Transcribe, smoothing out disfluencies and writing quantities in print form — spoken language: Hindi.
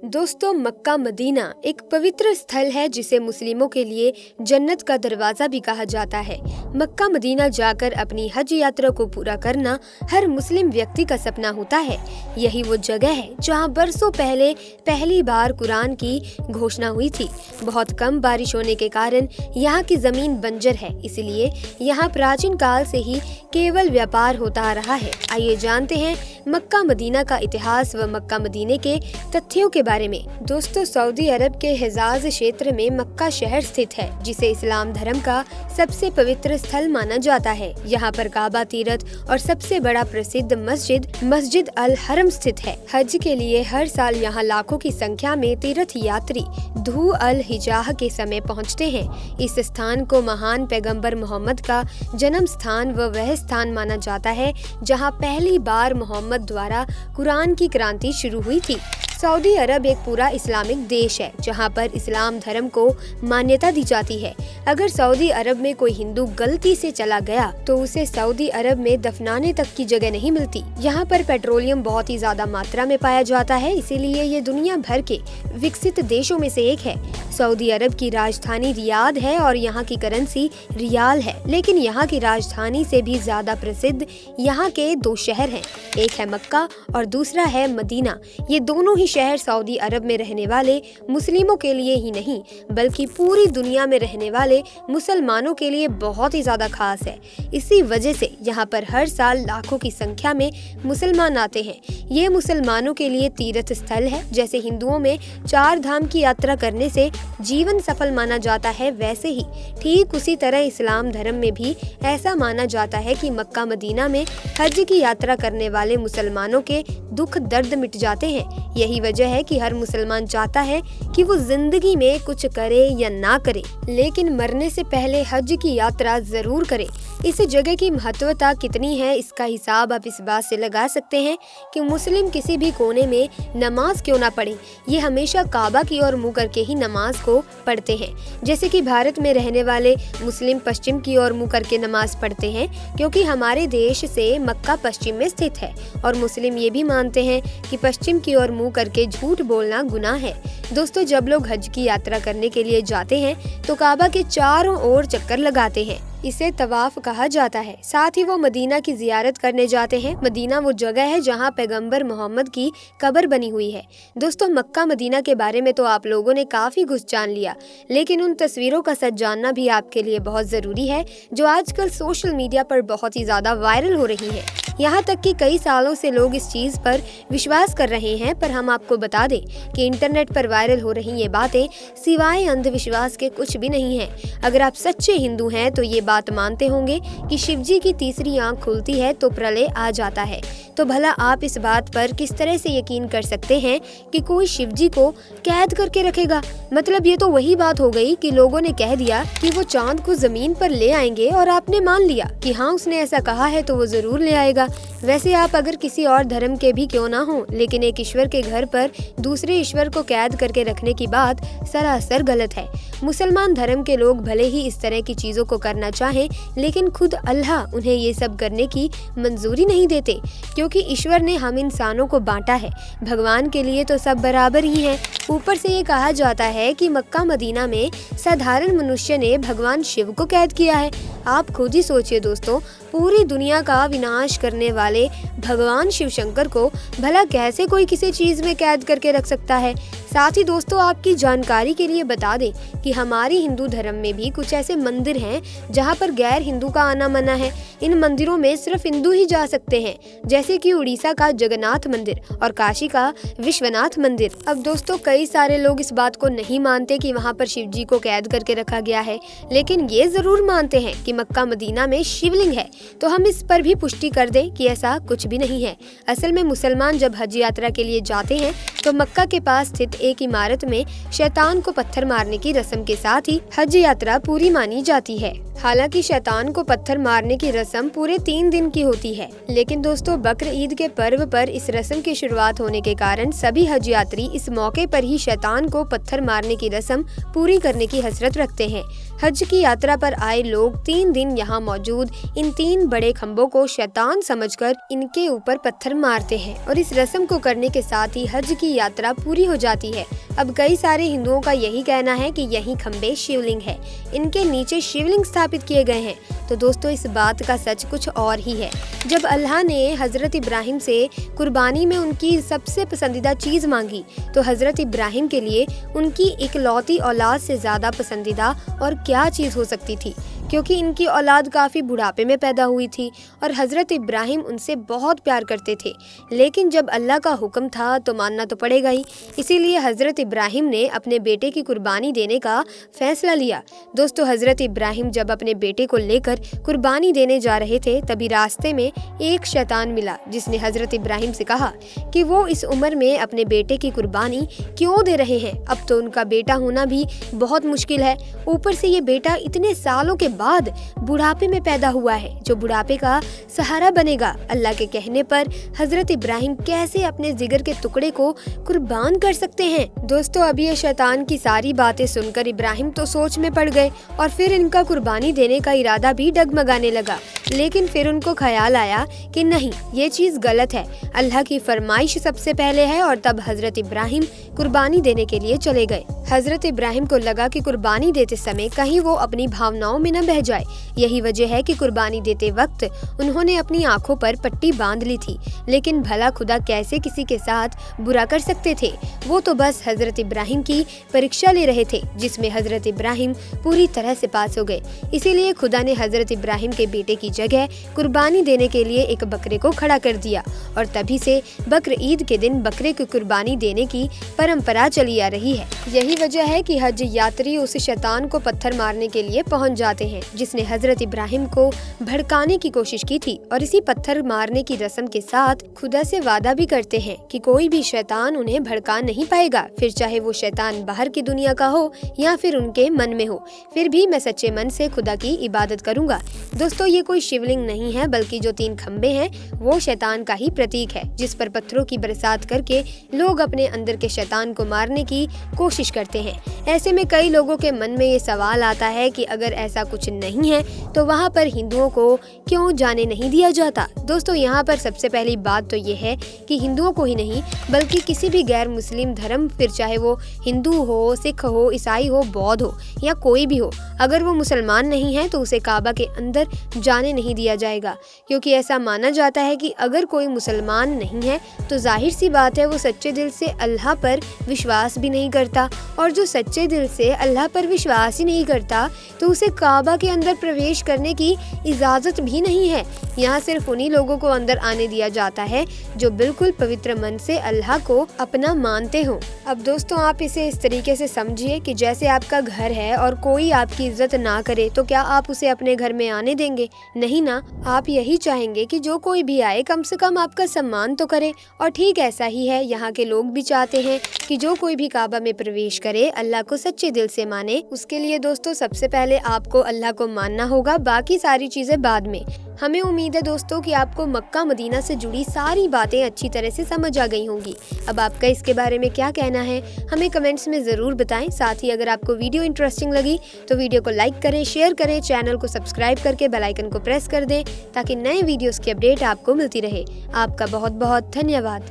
दोस्तों, मक्का मदीना एक पवित्र स्थल है जिसे मुस्लिमों के लिए जन्नत का दरवाजा भी कहा जाता है। मक्का मदीना जाकर अपनी हज यात्रा को पूरा करना हर मुस्लिम व्यक्ति का सपना होता है। यही वो जगह है जहां बरसों पहले पहली बार कुरान की घोषणा हुई थी। बहुत कम बारिश होने के कारण यहाँ की जमीन बंजर है, इसलिए यहाँ प्राचीन काल से ही केवल व्यापार होता आ रहा है। आइए जानते हैं मक्का मदीना का इतिहास व मक्का मदीने के तथ्यों के बारे में। दोस्तों, सऊदी अरब के हिजाज क्षेत्र में मक्का शहर स्थित है, जिसे इस्लाम धर्म का सबसे पवित्र स्थल माना जाता है। यहाँ पर काबा तीर्थ और सबसे बड़ा प्रसिद्ध मस्जिद अल हरम स्थित है। हज के लिए हर साल यहाँ लाखों की संख्या में तीर्थ यात्री धू अल हिजाह के समय पहुँचते हैं। इस स्थान को महान पैगंबर मोहम्मद का जन्म स्थान व वह स्थान माना जाता है जहाँ पहली बार मोहम्मद द्वारा कुरान की क्रांति शुरू हुई थी। सऊदी अरब एक पूरा इस्लामिक देश है जहां पर इस्लाम धर्म को मान्यता दी जाती है। अगर सऊदी अरब में कोई हिंदू गलती से चला गया तो उसे सऊदी अरब में दफनाने तक की जगह नहीं मिलती। यहाँ पर पेट्रोलियम बहुत ही ज्यादा मात्रा में पाया जाता है, इसीलिए ये दुनिया भर के विकसित देशों में से एक है। सऊदी अरब की राजधानी रियाद है और यहाँ की करेंसी रियाल है, लेकिन यहाँ की राजधानी से भी ज्यादा प्रसिद्ध यहाँ के दो शहर हैं। एक है मक्का और दूसरा है मदीना। ये दोनों ही शहर सऊदी अरब में रहने वाले मुस्लिमों के लिए ही नहीं बल्कि पूरी दुनिया में रहने वाले मुसलमानों के लिए बहुत ही ज्यादा खास है। इसी वजह से यहाँ पर हर साल लाखों की संख्या में मुसलमान आते हैं। ये मुसलमानों के लिए तीर्थ स्थल है। जैसे हिंदुओं में 4 धाम की यात्रा करने से जीवन सफल माना जाता है, वैसे ही ठीक उसी तरह इस्लाम धर्म में भी ऐसा माना जाता है कि मक्का मदीना में हज की यात्रा करने वाले मुसलमानों के दुख दर्द मिट जाते हैं। यही वजह है कि हर मुसलमान चाहता है कि वो जिंदगी में कुछ करे या ना करे, लेकिन मरने से पहले हज की यात्रा जरूर करे। इस जगह की महत्वता कितनी है, इसका हिसाब आप इस बात से लगा सकते हैं कि मुस्लिम किसी भी कोने में नमाज क्यों ना पढ़े, ये हमेशा काबा की ओर मुँह करके ही नमाज को पढ़ते हैं। जैसे कि भारत में रहने वाले मुस्लिम पश्चिम की ओर मुँह करके नमाज पढ़ते हैं, क्योंकि हमारे देश से मक्का पश्चिम में स्थित है और मुस्लिम ये भी मानते हैं कि पश्चिम की ओर मुँह करके झूठ बोलना गुनाह है। दोस्तों, जब लोग हज की यात्रा करने के लिए जाते हैं तो काबा के चारों ओर चक्कर लगाते हैं। इसे तवाफ कहा जाता है। साथ ही वो मदीना की जियारत करने जाते हैं। मदीना वो जगह है जहां पैगंबर मोहम्मद की कब्र बनी हुई है। दोस्तों, मक्का मदीना के बारे में तो आप लोगों ने काफी कुछ जान लिया, लेकिन उन तस्वीरों का सच जानना भी आपके लिए बहुत जरूरी है, जो आजकल सोशल मीडिया पर बहुत ही ज्यादा वायरल हो रही है। यहाँ तक कि कई सालों से लोग इस चीज पर विश्वास कर रहे हैं, पर हम आपको बता दें कि इंटरनेट पर वायरल हो रही ये बातें सिवाय अंधविश्वास के कुछ भी नहीं है। अगर आप सच्चे हिंदू हैं तो ये बात मानते होंगे कि शिवजी की तीसरी आंख खुलती है तो प्रलय आ जाता है। तो भला आप इस बात पर किस तरह से यकीन कर सकते हैं कि कोई शिवजी को कैद करके रखेगा? मतलब ये तो वही बात हो गई कि लोगों ने कह दिया कि वो चांद को जमीन पर ले आएंगे और आपने मान लिया कि हाँ, उसने ऐसा कहा है तो वो जरूर ले आएगा। वैसे आप अगर किसी और धर्म के भी क्यों ना हो, लेकिन एक ईश्वर के घर पर दूसरे ईश्वर को कैद करके रखने की बात सरासर गलत है। मुसलमान धर्म के लोग भले ही इस तरह की चीजों को करना चाहें, लेकिन खुद अल्लाह उन्हें ये सब करने की मंजूरी नहीं देते, क्योंकि ईश्वर ने हम इंसानों को बांटा है। भगवान के लिए तो सब बराबर ही हैं। ऊपर से ये कहा जाता है कि मक्का मदीना में साधारण मनुष्य ने भगवान शिव को कैद किया है। आप खुद ही सोचिए दोस्तों, पूरी दुनिया का विनाश करने वाले भगवान शिव शंकर को भला कैसे कोई किसी चीज में कैद करके रख सकता है? साथ ही दोस्तों, आपकी जानकारी के लिए बता दें कि हमारी हिंदू धर्म में भी कुछ ऐसे मंदिर हैं जहां पर गैर हिंदू का आना मना है। इन मंदिरों में सिर्फ हिंदू ही जा सकते हैं, जैसे कि उड़ीसा का जगन्नाथ मंदिर और काशी का विश्वनाथ मंदिर। अब दोस्तों, कई सारे लोग इस बात को नहीं मानते कि वहां पर शिव जी को कैद करके रखा गया है, लेकिन ये जरूर मानते हैं कि मक्का मदीना में शिवलिंग है। तो हम इस पर भी पुष्टि कर दें कि ऐसा कुछ भी नहीं है। असल में मुसलमान जब हज यात्रा के लिए जाते हैं तो मक्का के पास स्थित एक इमारत में शैतान को पत्थर मारने की रस्म के साथ ही हज यात्रा पूरी मानी जाती है। हालांकि शैतान को पत्थर मारने की रस्म पूरे 3 दिन की होती है, लेकिन दोस्तों बकर ईद के पर्व पर इस रस्म की शुरुआत होने के कारण सभी हज यात्री इस मौके पर ही शैतान को पत्थर मारने की रस्म पूरी करने की हसरत रखते हैं। हज की यात्रा पर आए लोग 3 दिन यहाँ मौजूद इन 3 बड़े खम्भों को शैतान समझकर इनके ऊपर पत्थर मारते हैं और इस रस्म को करने के साथ ही हज की यात्रा पूरी हो जाती है। अब कई सारे हिंदुओं का यही कहना है कि यही खम्भे शिवलिंग है, इनके नीचे शिवलिंग स्थापित किए गए हैं। तो दोस्तों इस बात का सच कुछ और ही है। जब अल्लाह ने हजरत इब्राहिम से कुर्बानी में उनकी सबसे पसंदीदा चीज मांगी तो हजरत इब्राहिम के लिए उनकी इकलौती औलाद से ज्यादा पसंदीदा और क्या चीज हो सकती थी, क्योंकि इनकी औलाद काफ़ी बुढ़ापे में पैदा हुई थी और हज़रत इब्राहिम उनसे बहुत प्यार करते थे। लेकिन जब अल्लाह का हुक्म था तो मानना तो पड़ेगा ही, इसीलिए हज़रत इब्राहिम ने अपने बेटे की कुर्बानी देने का फैसला लिया। दोस्तों हज़रत इब्राहिम जब अपने बेटे को लेकर कुर्बानी देने जा रहे थे तभी रास्ते में एक शैतान मिला, जिसने हज़रत इब्राहिम से कहा कि वो इस उम्र में अपने बेटे की कुर्बानी क्यों दे रहे हैं, अब तो उनका बेटा होना भी बहुत मुश्किल है, ऊपर से ये बेटा इतने सालों के बाद बुढ़ापे में पैदा हुआ है जो बुढ़ापे का सहारा बनेगा। अल्लाह के कहने पर हजरत इब्राहिम कैसे अपने जिगर के टुकड़े को कुर्बान कर सकते हैं। दोस्तों अब ये शैतान की सारी बातें सुनकर इब्राहिम तो सोच में पड़ गए और फिर इनका कुर्बानी देने का इरादा भी डगमगाने लगा। लेकिन फिर उनको ख्याल आया कि नहीं, ये चीज गलत है, अल्लाह की फरमाइश सबसे पहले है, और तब हजरत इब्राहिम कुर्बानी देने के लिए चले गए। हजरत इब्राहिम को लगा कि कुर्बानी देते समय कहीं वो अपनी भावनाओं में न बह जाए। यही वजह है कि कुर्बानी देते वक्त उन्होंने अपनी आंखों पर पट्टी बांध ली थी। लेकिन भला खुदा कैसे किसी के साथ बुरा कर सकते थे, वो तो बस हजरत इब्राहिम की परीक्षा ले रहे थे, जिसमें हजरत इब्राहिम पूरी तरह से पास हो गए। इसीलिए खुदा ने हजरत इब्राहिम के बेटे की जगह कुर्बानी देने के लिए एक बकरे को खड़ा कर दिया और तभी से बकर ईद के दिन बकरे की कुर्बानी देने की परंपरा चली आ रही है। यही वजह है कि हज यात्री उस शैतान को पत्थर मारने के लिए पहुंच जाते हैं जिसने हजरत इब्राहिम को भड़काने की कोशिश की थी, और इसी पत्थर मारने की रस्म के साथ खुदा से वादा भी करते हैं कि कोई भी शैतान उन्हें भड़का नहीं पाएगा, फिर चाहे वो शैतान बाहर की दुनिया का हो या फिर उनके मन में हो, फिर भी मैं सच्चे मन से खुदा की इबादत करूंगा। दोस्तों ये कोई शिवलिंग नहीं है, बल्कि जो 3 खम्बे हैं वो शैतान का ही प्रतीक है, जिस पर पत्थरों की बरसात करके लोग अपने अंदर के शैतान को मारने की कोशिश करते हैं। ऐसे में कई लोगों के मन में ये सवाल आता है कि अगर ऐसा कुछ नहीं है तो वहाँ पर हिंदुओं को क्यों जाने नहीं दिया जाता। दोस्तों यहाँ पर सबसे पहली बात तो ये है कि हिंदुओं को ही नहीं बल्कि किसी भी गैर मुस्लिम धर्म, फिर चाहे वो हिंदू हो, सिख हो, ईसाई हो, बौद्ध हो या कोई भी हो, अगर वो मुसलमान नहीं है तो उसे काबा के अंदर जाने नहीं दिया जाएगा, क्योंकि ऐसा माना जाता है कि अगर कोई मुसलमान नहीं है तो जाहिर सी बात है वो सच्चे दिल से अल्लाह पर विश्वास भी नहीं करता, और जो सच्चे दिल से अल्लाह पर विश्वास ही नहीं करता तो उसे काबा के अंदर प्रवेश करने की इजाज़त भी नहीं है। यहाँ सिर्फ उन्हीं लोगों को अंदर आने दिया जाता है जो बिल्कुल पवित्र मन से अल्लाह को अपना मानते हो। अब दोस्तों आप इसे इस तरीके से समझिए कि जैसे आपका घर है और कोई आपकी इज्जत ना करे तो क्या आप उसे अपने घर में आने देंगे? नहीं ना, आप यही चाहेंगे कि जो कोई भी आए कम से कम आपका सम्मान तो करे। और ठीक ऐसा ही है, यहाँ के लोग भी चाहते हैं कि जो कोई भी काबा में प्रवेश करे अल्लाह को सच्चे दिल से माने। उसके लिए दोस्तों सबसे पहले आपको अल्लाह को मानना होगा, बाकी सारी चीजें बाद में। हमें उम्मीद है दोस्तों कि आपको मक्का मदीना से जुड़ी सारी बातें अच्छी तरह से समझ आ गई होंगी। अब आपका इसके बारे में क्या कहना है हमें कमेंट्स में ज़रूर बताएं। साथ ही अगर आपको वीडियो इंटरेस्टिंग लगी तो वीडियो को लाइक करें, शेयर करें, चैनल को सब्सक्राइब करके बेल आइकन को प्रेस कर दें ताकि नए वीडियोस की अपडेट आपको मिलती रहे। आपका बहुत बहुत धन्यवाद।